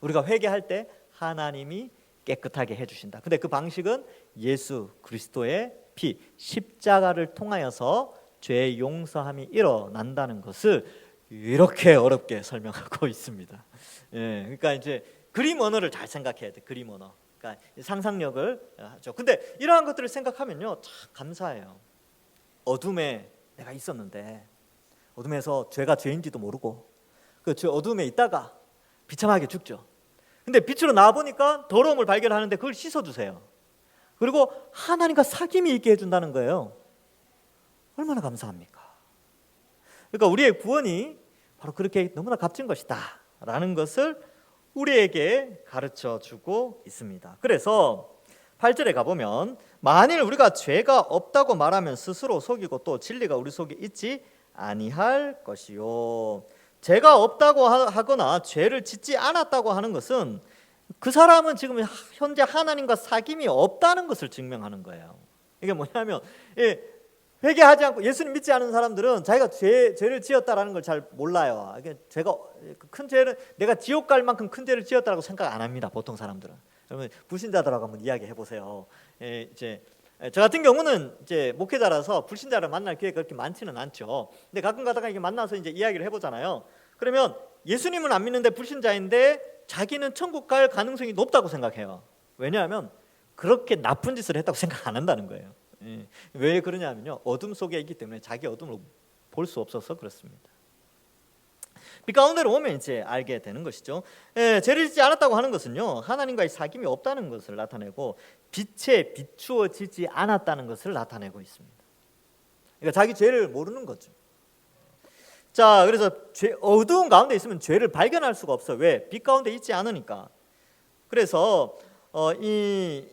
S1: 우리가 회개할 때 하나님이 깨끗하게 해주신다. 근데 그 방식은 예수 그리스도의 피, 십자가를 통하여서 죄의 용서함이 일어난다는 것을 이렇게 어렵게 설명하고 있습니다. 그러니까 이제 그림 언어를 잘 생각해야 돼. 그림 언어. 그러니까 상상력을 하죠. 근데 이러한 것들을 생각하면요, 참 감사해요. 어둠에 내가 있었는데, 어둠에서 죄가 죄인지도 모르고 그 어둠에 있다가 비참하게 죽죠. 근데 빛으로 나와 보니까 더러움을 발견하는데 그걸 씻어주세요. 그리고 하나님과 사귐이 있게 해준다는 거예요. 얼마나 감사합니까? 그러니까 우리의 구원이 바로 그렇게 너무나 값진 것이다 라는 것을 우리에게 가르쳐 주고 있습니다. 그래서 8절에 가보면 만일 우리가 죄가 없다고 말하면 스스로 속이고 또 진리가 우리 속에 있지 아니할 것이요. 죄가 없다고 하거나 죄를 짓지 않았다고 하는 것은 그 사람은 지금 현재 하나님과 사귐이 없다는 것을 증명하는 거예요. 이게 뭐냐면 회개하지 않고 예수님 믿지 않은 사람들은 자기가 죄를 지었다라는 걸 잘 몰라요. 제가 큰 죄를, 내가 지옥 갈 만큼 큰 죄를 지었다라고 생각 안 합니다. 보통 사람들은. 여러분 불신자들하고 한번 이야기해 보세요. 이제 저 같은 경우는 이제 목회자라서 불신자를 만날 기회가 그렇게 많지는 않죠. 근데 가끔 가다가 이게 만나서 이제 이야기를 해보잖아요. 그러면 예수님은 안 믿는데 불신자인데 자기는 천국 갈 가능성이 높다고 생각해요. 왜냐하면 그렇게 나쁜 짓을 했다고 생각 안 한다는 거예요. 예. 왜 그러냐면요, 어둠 속에 있기 때문에 자기 어둠을 볼 수 없어서 그렇습니다. 빛 가운데로 오면 이제 알게 되는 것이죠. 예, 죄를 짓지 않았다고 하는 것은요, 하나님과의 사귐이 없다는 것을 나타내고 빛에 비추어지지 않았다는 것을 나타내고 있습니다. 그러니까 자기 죄를 모르는 거죠. 자, 그래서 어두운 가운데 있으면 죄를 발견할 수가 없어. 왜? 빛 가운데 있지 않으니까. 그래서 이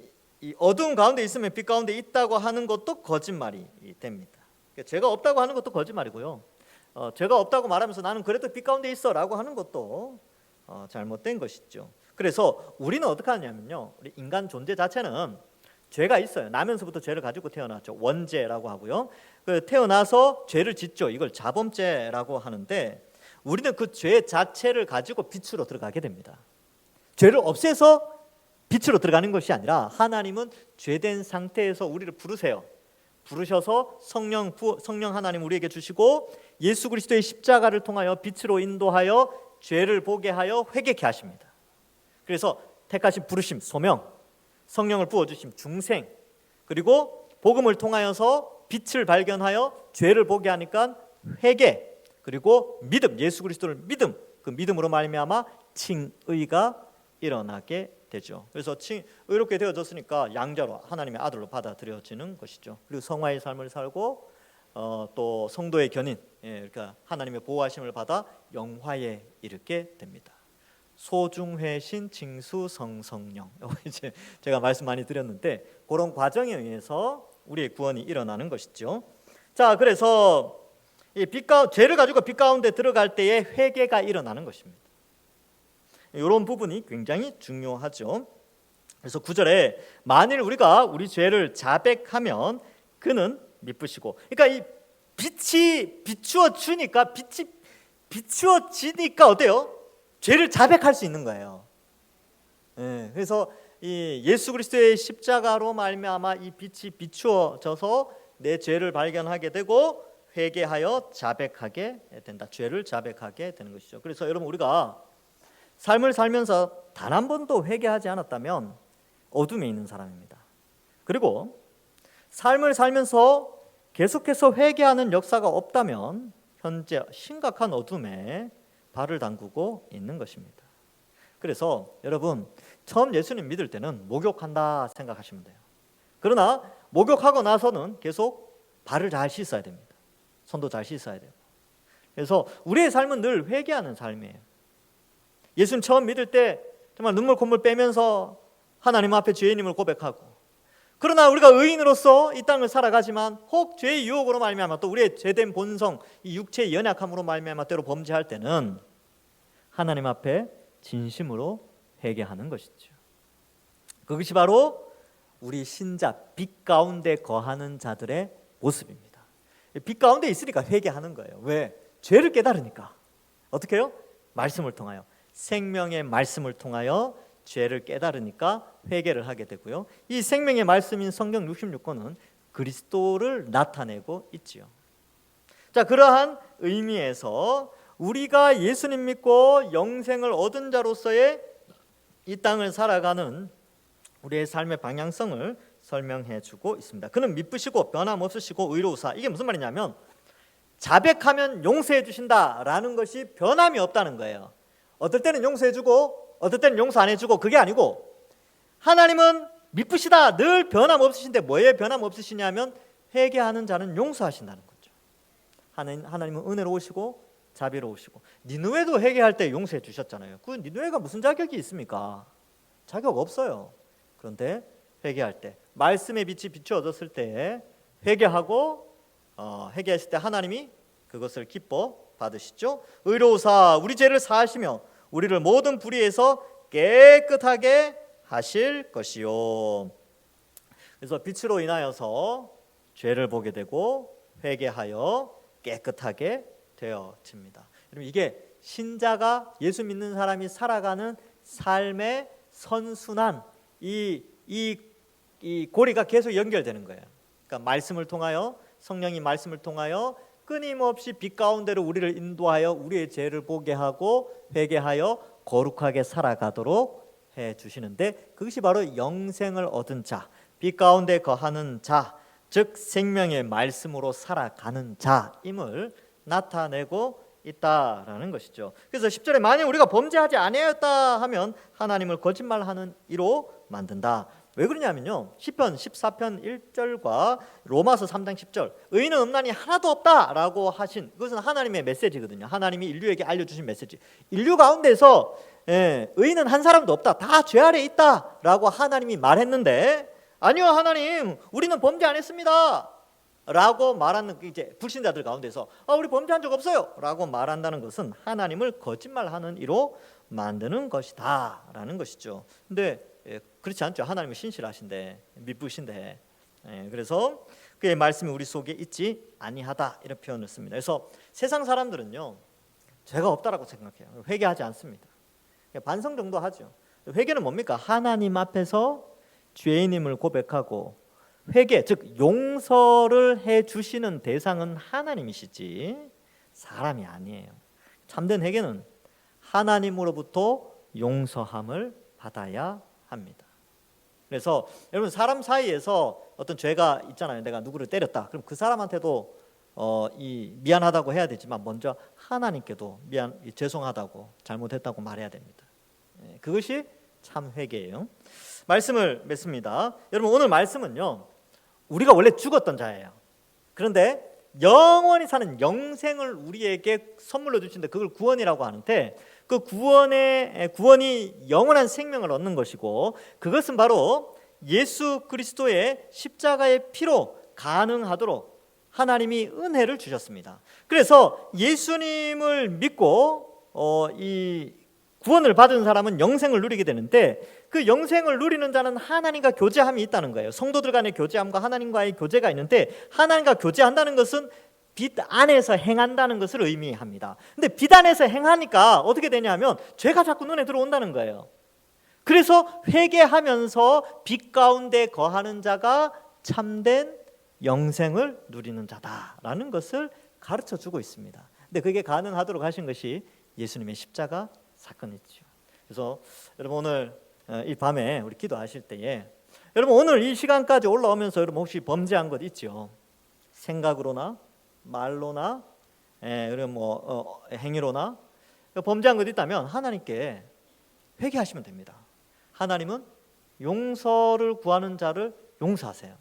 S1: 어두운 가운데 있으면 빛 가운데 있다고 하는 것도 거짓말이 됩니다. 그러니까 죄가 없다고 하는 것도 거짓말이고요. 죄가 없다고 말하면서 나는 그래도 빛 가운데 있어라고 하는 것도 잘못된 것이죠. 그래서 우리는 어떻게 하냐면요, 우리 인간 존재 자체는 죄가 있어요. 나면서부터 죄를 가지고 태어났죠. 원죄라고 하고요. 그 태어나서 죄를 짓죠. 이걸 자범죄라고 하는데 우리는 그 죄 자체를 가지고 빛으로 들어가게 됩니다. 죄를 없애서 빛으로 들어가는 것이 아니라 하나님은 죄된 상태에서 우리를 부르세요. 부르셔서 성령 하나님 우리에게 주시고 예수 그리스도의 십자가를 통하여 빛으로 인도하여 죄를 보게 하여 회개케 하십니다. 그래서 택하신 부르심, 소명, 성령을 부어주심, 중생, 그리고 복음을 통하여서 빛을 발견하여 죄를 보게 하니까 회개, 그리고 믿음, 예수 그리스도를 믿음, 그 믿음으로 말미암아 칭의가 일어나게 되죠. 그래서 의롭게 되어졌으니까 양자로 하나님의 아들로 받아들여지는 것이죠. 그리고 성화의 삶을 살고 또 성도의 견인, 그러니까 하나님의 보호하심을 받아 영화에 이르게 됩니다. 소중회신 징수 성성령, 이제 제가 말씀 많이 드렸는데 그런 과정에 의해서 우리의 구원이 일어나는 것이죠. 자, 그래서 이 죄를 가지고 빛 가운데 들어갈 때에 회개가 일어나는 것입니다. 이런 부분이 굉장히 중요하죠. 그래서 9절에 만일 우리가 우리 죄를 자백하면 그는 미쁘시고, 그러니까 이 빛이 비추어지니까 어때요? 죄를 자백할 수 있는 거예요. 그래서 이 예수 그리스도의 십자가로 말미암아 이 빛이 비추어져서 내 죄를 발견하게 되고 회개하여 자백하게 된다. 죄를 자백하게 되는 것이죠. 그래서 여러분, 우리가 삶을 살면서 단 한 번도 회개하지 않았다면 어둠에 있는 사람입니다. 그리고 삶을 살면서 계속해서 회개하는 역사가 없다면 현재 심각한 어둠에 발을 담그고 있는 것입니다. 그래서 여러분, 처음 예수님 믿을 때는 목욕한다 생각하시면 돼요. 그러나 목욕하고 나서는 계속 발을 잘 씻어야 됩니다. 손도 잘 씻어야 돼요. 그래서 우리의 삶은 늘 회개하는 삶이에요. 예수님 처음 믿을 때 정말 눈물 콧물 빼면서 하나님 앞에 죄인임을 고백하고, 그러나 우리가 의인으로서 이 땅을 살아가지만 혹 죄의 유혹으로 말미암아 또 우리의 죄된 본성, 이 육체의 연약함으로 말미암아 때로 범죄할 때는 하나님 앞에 진심으로 회개하는 것이죠. 그것이 바로 우리 신자 빛 가운데 거하는 자들의 모습입니다. 빛 가운데 있으니까 회개하는 거예요. 왜? 죄를 깨달으니까. 어떻게 해요? 말씀을 통하여, 생명의 말씀을 통하여 죄를 깨달으니까 회개를 하게 되고요. 이 생명의 말씀인 성경 66권은 그리스도를 나타내고 있지요. 자, 그러한 의미에서 우리가 예수님 믿고 영생을 얻은 자로서의 이 땅을 살아가는 우리의 삶의 방향성을 설명해 주고 있습니다. 그는 미쁘시고 변함없으시고 의로우사. 이게 무슨 말이냐면 자백하면 용서해 주신다라는 것이 변함이 없다는 거예요. 어떨 때는 용서해 주고 어떨 때는 용서 안 해주고, 그게 아니고 하나님은 미쁘시다, 늘 변함없으신데 뭐에 변함없으시냐면 회개하는 자는 용서하신다는 거죠. 하나님은 은혜로우시고 자비로우시고, 니느웨도 회개할 때 용서해 주셨잖아요. 그 니느웨가 무슨 자격이 있습니까? 자격 없어요. 그런데 회개할 때, 말씀의 빛이 비추어졌을 때 회개하고 회개했을 때 하나님이 그것을 기뻐 받으시죠. 의로우사 우리 죄를 사하시며 우리를 모든 불의에서 깨끗하게 하실 것이요. 그래서 빛으로 인하여서 죄를 보게 되고 회개하여 깨끗하게 되어집니다. 여러분, 이게 신자가, 예수 믿는 사람이 살아가는 삶의 선순환, 이 고리가 계속 연결되는 거예요. 그러니까 말씀을 통하여, 성령이 말씀을 통하여 끊임없이 빛 가운데로 우리를 인도하여 우리의 죄를 보게 하고 회개하여 거룩하게 살아가도록 해 주시는데, 그것이 바로 영생을 얻은 자, 빛 가운데 거하는 자, 즉 생명의 말씀으로 살아가는 자임을 나타내고 있다라는 것이죠. 그래서 10절에 만약 우리가 범죄하지 아니하였다 하면 하나님을 거짓말하는 이로 만든다. 왜 그러냐면요, 시편 14편 1절과 로마서 3장 10절 의인은 없나니 하나도 없다라고 하신, 그것은 하나님의 메시지거든요. 하나님이 인류에게 알려주신 메시지. 인류 가운데서 의인은 한 사람도 없다, 다 죄 아래 있다라고 하나님이 말했는데, 아니요 하나님 우리는 범죄 안 했습니다 라고 말하는, 이제 불신자들 가운데서 우리 범죄한 적 없어요 라고 말한다는 것은 하나님을 거짓말하는 이로 만드는 것이다 라는 것이죠. 근데 그렇지 않죠. 하나님은 신실하신데, 미쁘신데, 그래서 그의 말씀이 우리 속에 있지 아니하다 이런 표현을 씁니다. 그래서 세상 사람들은요 죄가 없다라고 생각해요. 회개하지 않습니다. 반성 정도 하죠. 회개는 뭡니까? 하나님 앞에서 죄인임을 고백하고 회개, 즉 용서를 해주시는 대상은 하나님이시지 사람이 아니에요. 참된 회개는 하나님으로부터 용서함을 받아야 합니다. 그래서 여러분, 사람 사이에서 어떤 죄가 있잖아요. 내가 누구를 때렸다. 그럼 그 사람한테도 미안하다고 해야 되지만 먼저 하나님께도 죄송하다고, 잘못했다고 말해야 됩니다. 그것이 참 회개예요. 말씀을 맺습니다. 여러분, 오늘 말씀은요, 우리가 원래 죽었던 자예요. 그런데 영원히 사는 영생을 우리에게 선물로 주신데 그걸 구원이라고 하는데, 그 구원이 영원한 생명을 얻는 것이고, 그것은 바로 예수 그리스도의 십자가의 피로 가능하도록 하나님이 은혜를 주셨습니다. 그래서 예수님을 믿고 이 구원을 받은 사람은 영생을 누리게 되는데, 그 영생을 누리는 자는 하나님과 교제함이 있다는 거예요. 성도들 간의 교제함과 하나님과의 교제가 있는데, 하나님과 교제한다는 것은 빛 안에서 행한다는 것을 의미합니다. 근데 빛 안에서 행하니까 어떻게 되냐면 죄가 자꾸 눈에 들어온다는 거예요. 그래서 회개하면서 빛 가운데 거하는 자가 참된 영생을 누리는 자다라는 것을 가르쳐주고 있습니다. 근데 그게 가능하도록 하신 것이 예수님의 십자가 사건이죠. 그래서 여러분, 오늘 이 밤에 우리 기도하실 때에, 여러분 오늘 이 시간까지 올라오면서 여러분 혹시 범죄한 것 있죠? 생각으로나 말로나 그리고 행위로나 범죄한 것 있다면 하나님께 회개하시면 됩니다. 하나님은 용서를 구하는 자를 용서하세요.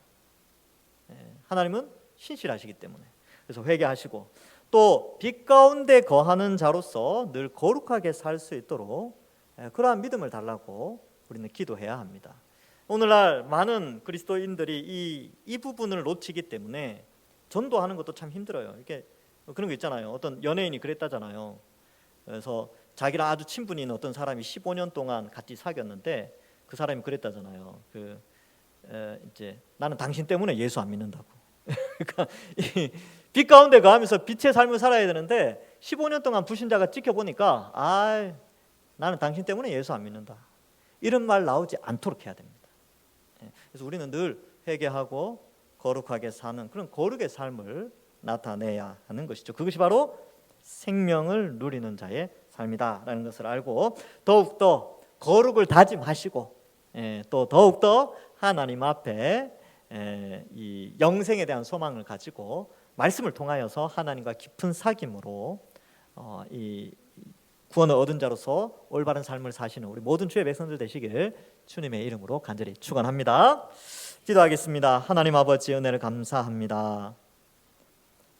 S1: 하나님은 신실하시기 때문에. 그래서 회개하시고, 또 빛 가운데 거하는 자로서 늘 거룩하게 살 수 있도록 그러한 믿음을 달라고 우리는 기도해야 합니다. 오늘날 많은 그리스도인들이 이 부분을 놓치기 때문에 전도하는 것도 참 힘들어요. 이렇게 그런 거 있잖아요. 어떤 연예인이 그랬다잖아요. 그래서 자기랑 아주 친분이 있는 어떤 사람이 15년 동안 같이 사귀었는데, 그 사람이 그랬다잖아요. 이제 나는 당신 때문에 예수 안 믿는다고. 그러니까 빛 가운데 가면서 빛의 삶을 살아야 되는데 15년 동안 불신자가 지켜보니까 나는 당신 때문에 예수 안 믿는다, 이런 말 나오지 않도록 해야 됩니다. 그래서 우리는 늘 회개하고 거룩하게 사는 그런 거룩의 삶을 나타내야 하는 것이죠. 그것이 바로 생명을 누리는 자의 삶이다라는 것을 알고, 더욱더 거룩을 다짐하시고, 또 더욱더 하나님 앞에 이 영생에 대한 소망을 가지고 말씀을 통하여서 하나님과 깊은 사귐으로 이 구원을 얻은 자로서 올바른 삶을 사시는 우리 모든 주의 백성들 되시길 주님의 이름으로 간절히 축원합니다. 기도하겠습니다. 하나님 아버지, 은혜를 감사합니다.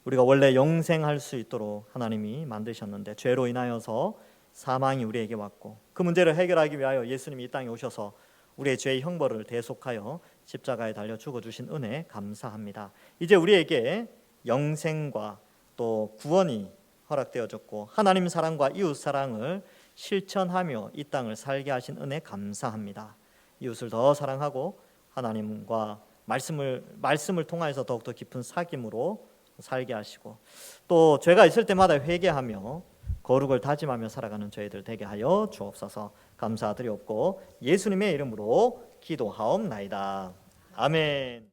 S1: 우리가 원래 영생할 수 있도록 하나님이 만드셨는데, 죄로 인하여서 사망이 우리에게 왔고, 그 문제를 해결하기 위하여 예수님이 이 땅에 오셔서 우리의 죄의 형벌을 대속하여 십자가에 달려 죽어주신 은혜 감사합니다. 이제 우리에게 영생과 또 구원이 허락되어졌고, 하나님 사랑과 이웃 사랑을 실천하며 이 땅을 살게 하신 은혜 감사합니다. 이웃을 더 사랑하고 하나님과 말씀을 통하여서 더욱더 깊은 사귐으로 살게 하시고, 또 죄가 있을 때마다 회개하며 거룩을 다짐하며 살아가는 저희들 되게 하여 주옵소서. 감사드리옵고 예수님의 이름으로 기도하옵나이다. 아멘.